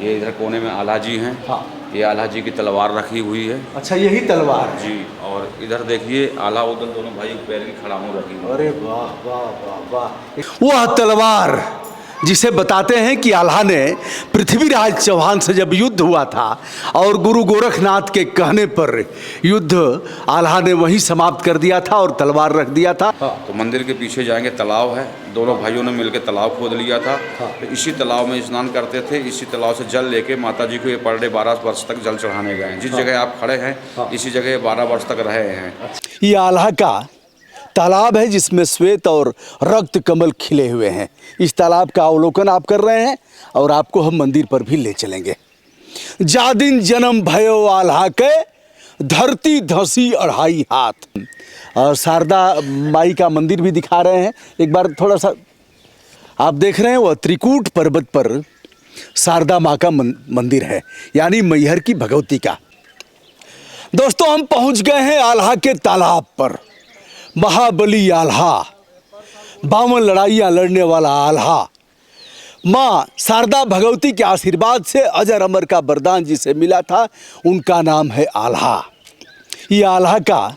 ये इधर कोने में आल्हा जी हैं। हाँ। ये आल्हा जी की तलवार रखी हुई है। अच्छा, यही तलवार जी। और इधर देखिए आल्हा उधर दोनों भाई पैर की खड़ामू रखी हुई है। अरे वाह वाह वाह वाह, वह तलवार जिसे बताते हैं कि आल्हा ने पृथ्वीराज चौहान से जब युद्ध हुआ था और गुरु गोरखनाथ के कहने पर युद्ध आल्हा ने वहीं समाप्त कर दिया था और तलवार रख दिया था। तो मंदिर के पीछे जाएंगे, तालाब है, दोनों भाइयों ने मिलकर तालाब खोद लिया था। तो इसी तालाब में स्नान करते थे, इसी तालाब से जल लेके माता जी को ये पर डे 12 वर्ष तक जल चढ़ाने गए हैं। जिस जगह आप खड़े हैं इसी जगह 12 वर्ष तक रहे हैं। ये आल्हा का तालाब है जिसमें श्वेत और रक्त कमल खिले हुए हैं। इस तालाब का अवलोकन आप कर रहे हैं और आपको हम मंदिर पर भी ले चलेंगे। जा दिन जन्म भयो आल्हा के, धरती धसी 2.5 हाथ। और शारदा माई का मंदिर भी दिखा रहे हैं। एक बार थोड़ा सा आप देख रहे हैं, वह त्रिकूट पर्वत पर शारदा माँ का मंदिर है, यानी मैहर की भगवती का। दोस्तों, हम पहुंच गए हैं आल्हा के तालाब पर। महाबली आल्हा, 52 लड़ाइयाँ लड़ने वाला आल्हा, माँ शारदा भगवती के आशीर्वाद से अजर अमर का वरदान जिसे मिला था, उनका नाम है आल्हा। ये आल्हा का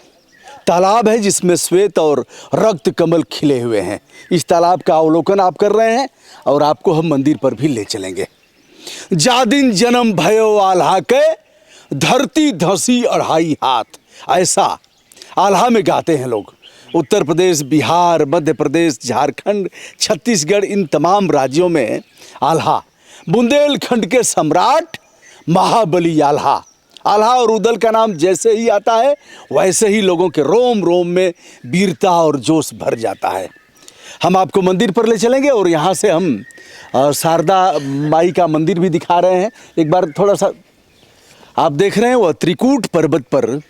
तालाब है जिसमें श्वेत और रक्त कमल खिले हुए हैं। इस तालाब का अवलोकन आप कर रहे हैं और आपको हम मंदिर पर भी ले चलेंगे। जा दिन जन्म भयो आल्हा के, धरती धसी 2.5 हाथ। ऐसा आल्हा में गाते हैं लोग। उत्तर प्रदेश, बिहार, मध्य प्रदेश, झारखंड, छत्तीसगढ़, इन तमाम राज्यों में आल्हा, बुंदेलखंड के सम्राट महाबली आल्हा। आल्हा और उदल का नाम जैसे ही आता है वैसे ही लोगों के रोम रोम में वीरता और जोश भर जाता है। हम आपको मंदिर पर ले चलेंगे और यहाँ से हम शारदा माई का मंदिर भी दिखा रहे हैं। एक बार थोड़ा सा आप देख रहे हैं, वह त्रिकूट पर्वत पर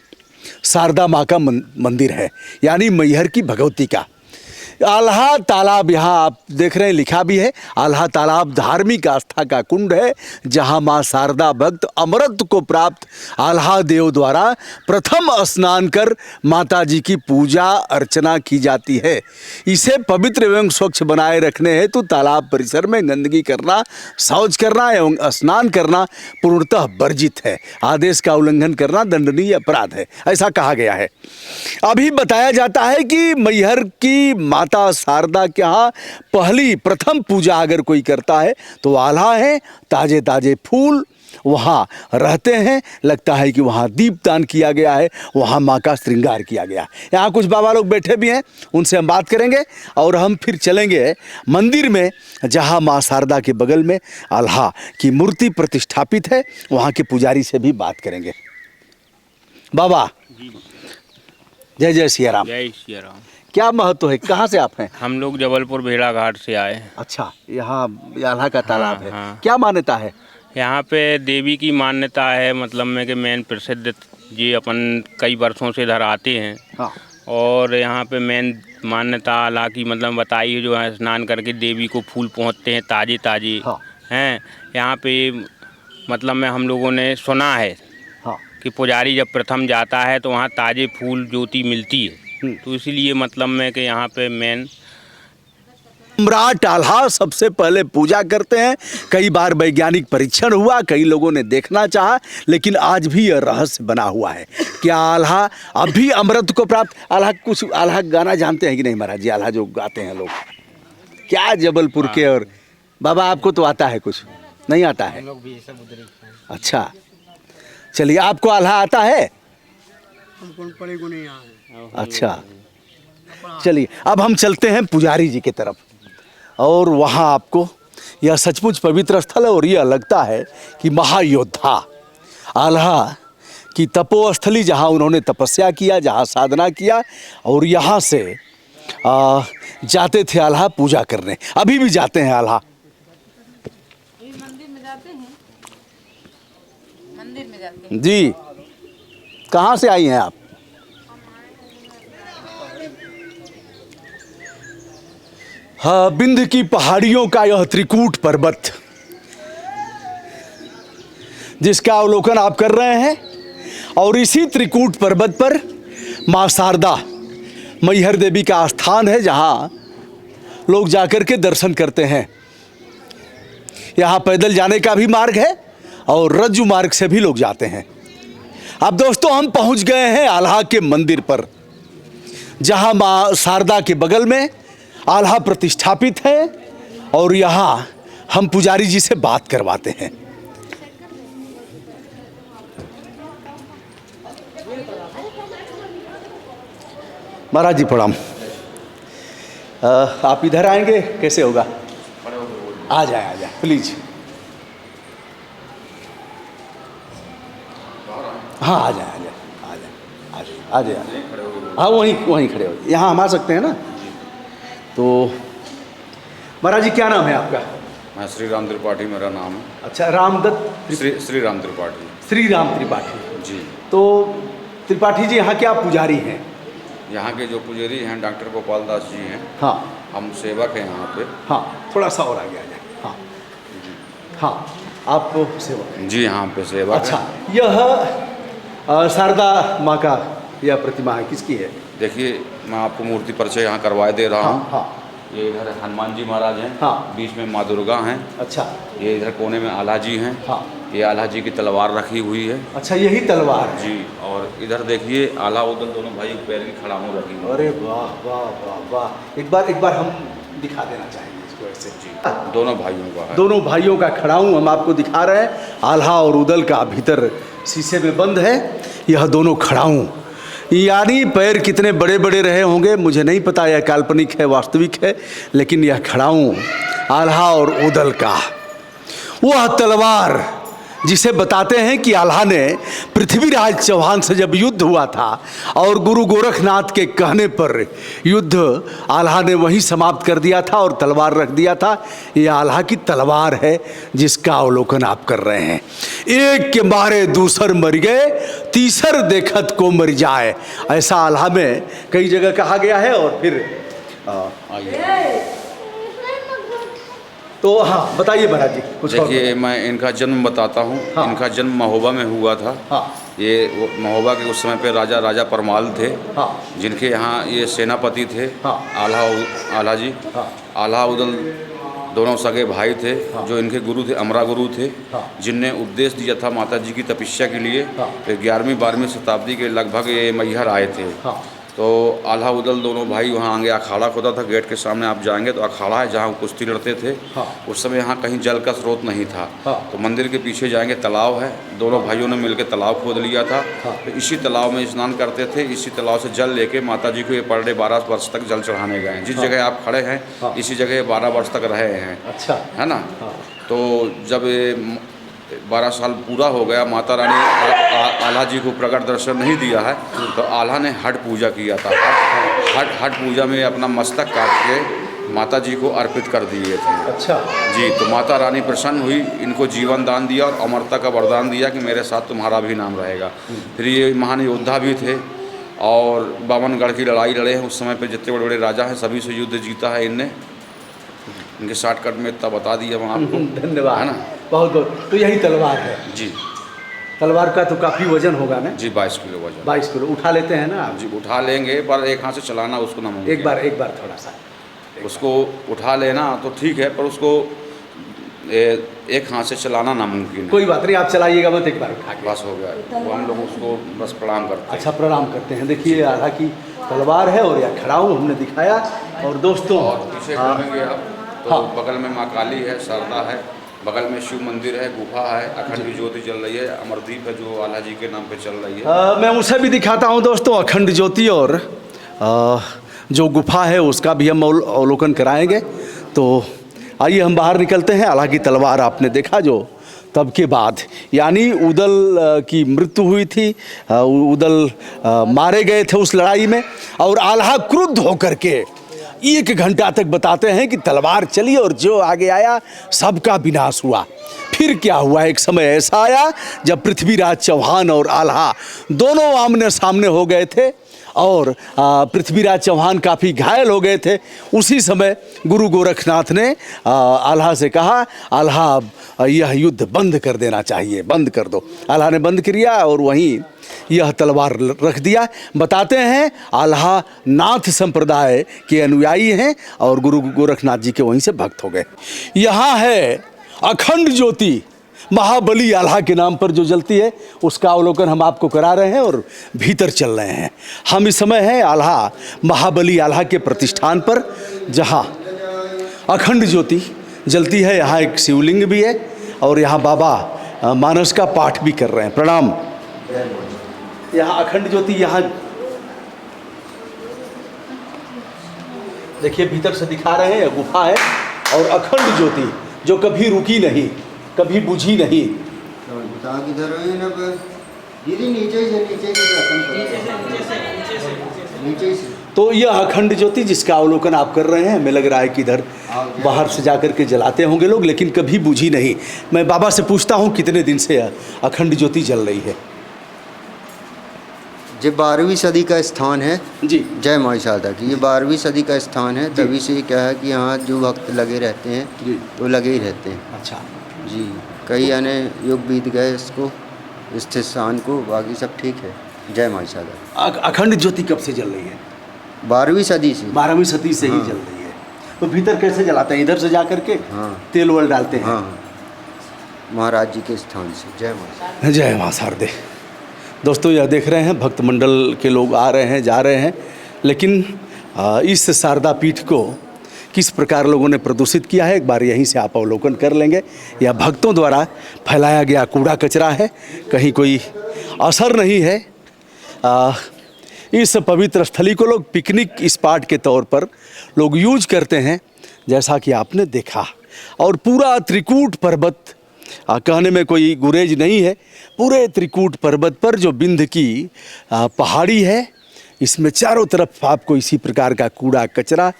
शारदा माँ का मंदिर है, यानी मैहर की भगवती का। आल्हा तालाब, यहाँ आप देख रहे हैं लिखा भी है, आल्हा तालाब धार्मिक आस्था का कुंड है जहाँ माँ शारदा भक्त अमृत को प्राप्त आल्हा देव द्वारा प्रथम स्नान कर माता जी की पूजा अर्चना की जाती है। इसे पवित्र एवं स्वच्छ बनाए रखने हेतु तालाब परिसर में गंदगी करना, शौच करना एवं स्नान करना पूर्णतः वर्जित है। आदेश का उल्लंघन करना दंडनीय अपराध है, ऐसा कहा गया है। अभी बताया जाता है कि मैहर की माता शारदा के यहाँ पहली प्रथम पूजा अगर कोई करता है तो आल्हा है। ताजे ताजे फूल वहाँ रहते हैं, लगता है कि वहाँ दीपदान किया गया है, वहाँ माँ का श्रृंगार किया गया। यहाँ कुछ बाबा लोग बैठे भी हैं, उनसे हम बात करेंगे और हम फिर चलेंगे मंदिर में जहाँ माँ शारदा के बगल में आल्हा की मूर्ति प्रतिष्ठापित है। वहाँ के पुजारी से भी बात करेंगे। बाबा जय जय सिया राम। जय सिया राम। क्या महत्व है, कहाँ से आप हैं? हम लोग जबलपुर भेड़ा घाट से आए हैं। अच्छा, यहाँ आल्हा का तालाब है। हाँ। क्या मान्यता है? यहाँ पे देवी की मान्यता है, मतलब में कि मेन प्रसिद्ध जी अपन कई वर्षों से इधर आते हैं। हाँ। और यहाँ पे मेन मान्यता आल्हा की मतलब बताई है, जो है स्नान करके देवी को फूल पहुँचते हैं ताजे ताजे। हाँ। हैं यहाँ पे मतलब में हम लोगों ने सुना है कि पुजारी जब प्रथम जाता है तो वहाँ ताजे फूल ज्योति मिलती है। तो इसीलिए मतलब में कि यहाँ पे मेन सम्राट आल्हा सबसे पहले पूजा करते हैं। कई बार वैज्ञानिक परीक्षण हुआ, कई लोगों ने देखना चाहा, लेकिन आज भी यह रहस्य बना हुआ है। क्या आल्हा अभी अमृत को प्राप्त? आल्हा कुछ आल्हा गाना जानते हैं कि नहीं महाराज जी? आल्हा जो गाते हैं लोग, क्या जबलपुर के? और बाबा आपको तो आता है, कुछ नहीं आता है? अच्छा, चलिए, आपको आल्हा आता है? अच्छा, चलिए अब हम चलते हैं पुजारी जी की तरफ और वहाँ आपको यह सचमुच पवित्र स्थल है और यह लगता है कि महायोद्धा आल्हा की तपोस्थली, जहाँ उन्होंने तपस्या किया, जहाँ साधना किया, और यहाँ से जाते थे आल्हा पूजा करने। अभी भी जाते हैं आल्हा मंदिर में जाते हैं। मंदिर में जाते हैं जी। कहाँ से आई हैं आप? हाँ, विंध्य की पहाड़ियों का यह त्रिकूट पर्वत जिसका अवलोकन आप कर रहे हैं, और इसी त्रिकूट पर्वत पर माँ शारदा मैहर देवी का स्थान है जहाँ लोग जाकर के दर्शन करते हैं। यहाँ पैदल जाने का भी मार्ग है और रज्जू मार्ग से भी लोग जाते हैं। अब दोस्तों हम पहुंच गए हैं आल्हा के मंदिर पर, जहां मां शारदा के बगल में आल्हा प्रतिष्ठापित है और यहां हम पुजारी जी से बात करवाते हैं। महाराज जी प्रणाम। आप इधर आएंगे कैसे होगा? आ जाए प्लीज। हाँ आ जाए। हाँ वहीं खड़े हो, यहाँ हम आ सकते हैं ना? तो महाराज जी क्या नाम है आपका? मैं श्री राम त्रिपाठी मेरा नाम है। अच्छा, रामदत्त श्री राम त्रिपाठी। श्री राम त्रिपाठी जी। तो त्रिपाठी जी यहाँ के आप पुजारी हैं? यहाँ के जो पुजारी हैं डॉक्टर गोपाल दास जी हैं। हाँ। हम सेवक हैं यहाँ पे। हाँ थोड़ा सा और आगे आ जाए। हाँ हाँ आप सेवक हैं? जी यहाँ पे सेवक। अच्छा, यह शारदा माँ का यह प्रतिमा है, किसकी है? देखिए मैं आपको मूर्ति परिचय यहाँ करवाए दे रहा हूँ। हाँ। ये इधर हनुमान जी महाराज हैं। हाँ। बीच में माँ दुर्गा हैं। अच्छा। ये इधर कोने में आल्हा जी हैं। हाँ। ये आल्हा जी की तलवार रखी हुई है। अच्छा, यही तलवार है? जी। और इधर देखिए आल्हा उदल दोनों भाई पैर की खड़ाऊँ रखी हुई। अरे वाह वाह वाह वाह, एक बार हम दिखा देना चाहेंगे इसको ऐसे। जी दोनों भाइयों का है। दोनों भाइयों का खड़ाऊँ हम आपको दिखा रहे हैं। आल्हा और उदल का भीतर शीशे में बंद है, यह दोनों खड़ाऊँ। यानी पैर कितने बड़े बड़े रहे होंगे मुझे नहीं पता, यह काल्पनिक है वास्तविक है, लेकिन यह खड़ाऊँ आल्हा और उदल का। वह तलवार जिसे बताते हैं कि आल्हा ने पृथ्वीराज चौहान से जब युद्ध हुआ था और गुरु गोरखनाथ के कहने पर युद्ध आल्हा ने वहीं समाप्त कर दिया था और तलवार रख दिया था। ये आल्हा की तलवार है जिसका अवलोकन आप कर रहे हैं। एक के मारे दूसर मर गए, तीसर देखत को मर जाए, ऐसा आल्हा में कई जगह कहा गया है। और फिर आइए तो हाँ बताइए महाराज जी कुछ। देखिए मैं इनका जन्म बताता हूँ। हाँ। इनका जन्म महोबा में हुआ था। हाँ। ये महोबा के उस समय पे राजा परमाल थे। हाँ। जिनके यहाँ ये सेनापति थे। हाँ। आल्हा जी। हाँ। आल्हा उदल दोनों सगे भाई थे। हाँ। जो इनके गुरु थे अमरा गुरु थे। हाँ। जिनने उपदेश दिया था माता जी की तपस्या के लिए। हाँ। 11वीं-12वीं शताब्दी के लगभग ये मैहर आए थे। हाँ। तो आल्हा उदल दोनों भाई वहाँ आगे अखाड़ा खोदा था। गेट के सामने आप जाएंगे तो अखाड़ा है जहाँ कुश्ती लड़ते थे। हाँ। उस समय यहाँ कहीं जल का स्रोत नहीं था। हाँ। तो मंदिर के पीछे जाएंगे तालाब है। दोनों भाइयों ने मिलकर तालाब खोद लिया था। हाँ। तो इसी तालाब में स्नान करते थे। इसी तालाब से जल लेके माता जी को ये पर डे 12 वर्ष तक जल चढ़ाने गए हैं। जिस जगह आप खड़े हैं। हाँ। इसी जगह 12 वर्ष तक रहे हैं। अच्छा है ना? हाँ। तो जब ये 12 साल पूरा हो गया, माता रानी आल्हा जी को प्रकट दर्शन नहीं दिया है, तो आल्हा ने हट पूजा किया था। हट पूजा में अपना मस्तक काट के माता जी को अर्पित कर दिए थे। अच्छा जी। तो माता रानी प्रसन्न हुई, इनको जीवन दान दिया और अमरता का वरदान दिया कि मेरे साथ तुम्हारा भी नाम रहेगा। फिर ये महान योद्धा भी थे और बावनगढ़ की लड़ाई लड़े हैं। उस समय पे जितने बड़े बड़े राजा हैं सभी से युद्ध जीता है इनने। इनके शॉर्टकट में इतना बता दिया मैं आपको। धन्यवाद, है ना? बहुत बहुत। तो यही तलवार है? जी। तलवार का तो काफ़ी वजन होगा ना? जी 22 किलो वजन। 22 किलो उठा लेते हैं ना आप? जी उठा लेंगे, पर एक हाथ से चलाना उसको ना मुमकिन। एक बार थोड़ा सा उसको उठा लेना तो ठीक है, पर उसको एक हाथ से चलाना नामुमकिन है। कोई बात नहीं, आप चलाइएगा मत, एक बार उठा के। बस हो गया। तो हम लोग उसको बस प्रणाम करते हैं। अच्छा प्रणाम करते हैं। देखिए आल्हा की तलवार है और यह खड़ाऊँ हमने दिखाया। और दोस्तों और पीछे घूमेंगे आप तो हाँ। बगल में माँ काली है, शारदा है, बगल में शिव मंदिर है, गुफा है, अखंड ज्योति जल रही है, अमरदीप है जो आल्हा जी के नाम पे चल रही है। मैं उसे भी दिखाता हूँ दोस्तों, अखंड ज्योति और जो गुफा है उसका भी हम अवलोकन कराएंगे। तो आइए हम बाहर निकलते हैं। आल्हा की तलवार आपने देखा जो तब के बाद, यानी उदल की मृत्यु हुई थी, उदल मारे गए थे उस लड़ाई में और आल्हा क्रुद्ध होकर के 1 घंटा तक बताते हैं कि तलवार चली और जो आगे आया सबका विनाश हुआ। फिर क्या हुआ, एक समय ऐसा आया जब पृथ्वीराज चौहान और आल्हा दोनों आमने सामने हो गए थे और पृथ्वीराज चौहान काफ़ी घायल हो गए थे। उसी समय गुरु गोरखनाथ ने आल्हा से कहा, आल्हा अब यह युद्ध बंद कर देना चाहिए, बंद कर दो। आल्हा ने बंद किया और वहीं यह तलवार रख दिया। बताते हैं आल्हा नाथ संप्रदाय के अनुयायी हैं और गुरु गोरखनाथ जी के वहीं से भक्त हो गए। यहाँ है अखंड ज्योति महाबली आल्हा के नाम पर जो जलती है उसका अवलोकन हम आपको करा रहे हैं और भीतर चल रहे हैं। हम इस समय हैं आल्हा महाबली आल्हा के प्रतिष्ठान पर, जहाँ अखंड ज्योति जलती है। यहाँ एक शिवलिंग भी है और यहाँ बाबा मानस का पाठ भी कर रहे हैं। प्रणाम। यहाँ अखंड ज्योति, यहाँ देखिए भीतर से दिखा रहे हैं, गुफा है और अखंड ज्योति जो कभी रुकी नहीं, कभी बुझी नहीं। तो यह अखंड ज्योति जिसका अवलोकन आप कर रहे हैं, हमें लग रहा है कि इधर बाहर से जाकर के जलाते होंगे लोग, लेकिन कभी बुझी नहीं। मैं बाबा से पूछता हूँ कितने दिन से अखंड ज्योति जल रही है? ये 12वीं सदी का स्थान है जी। जय माँ शारदा की, ये 12वीं सदी का स्थान है। तभी से क्या है कि यहाँ जो भक्त लगे रहते हैं जी, वो लगे ही रहते हैं। अच्छा जी, कई आने युग बीत गए इसको, इस स्थान को, बाकी सब ठीक है। जय माँ शारदा। अखंड ज्योति कब से जल रही है? 12वीं सदी से। 12वीं सदी से ही जल रही है। तो भीतर कैसे जलाते हैं? इधर से जा करके तेल वल डालते हैं? हाँ, महाराज जी के स्थान से। जय माँ। जय माँ शारदे। दोस्तों यह देख रहे हैं भक्त मंडल के लोग आ रहे हैं, जा रहे हैं, लेकिन इस शारदा पीठ को किस प्रकार लोगों ने प्रदूषित किया है एक बार यहीं से आप अवलोकन कर लेंगे। यह भक्तों द्वारा फैलाया गया कूड़ा कचरा है, कहीं कोई असर नहीं है। इस पवित्र स्थली को लोग पिकनिक स्पॉट के तौर पर लोग यूज करते हैं, जैसा कि आपने देखा। और पूरा त्रिकूट पर्वत, कहने में कोई गुरेज नहीं है, पूरे त्रिकूट पर्वत पर जो विंध्य की पहाड़ी है, इसमें चारों तरफ आपको इसी प्रकार का कूड़ा कचरा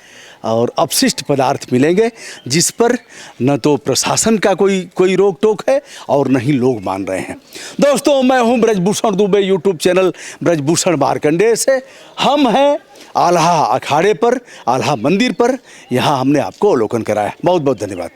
और अपशिष्ट पदार्थ मिलेंगे, जिस पर न तो प्रशासन का कोई रोक टोक है और न ही लोग मान रहे हैं। दोस्तों मैं हूं ब्रजभूषण दुबे, यूट्यूब चैनल ब्रजभूषण मार्कंडेय से। हम हैं आल्हा अखाड़े पर, आल्हा मंदिर पर। यहाँ हमने आपको अवलोकन कराया। बहुत बहुत धन्यवाद।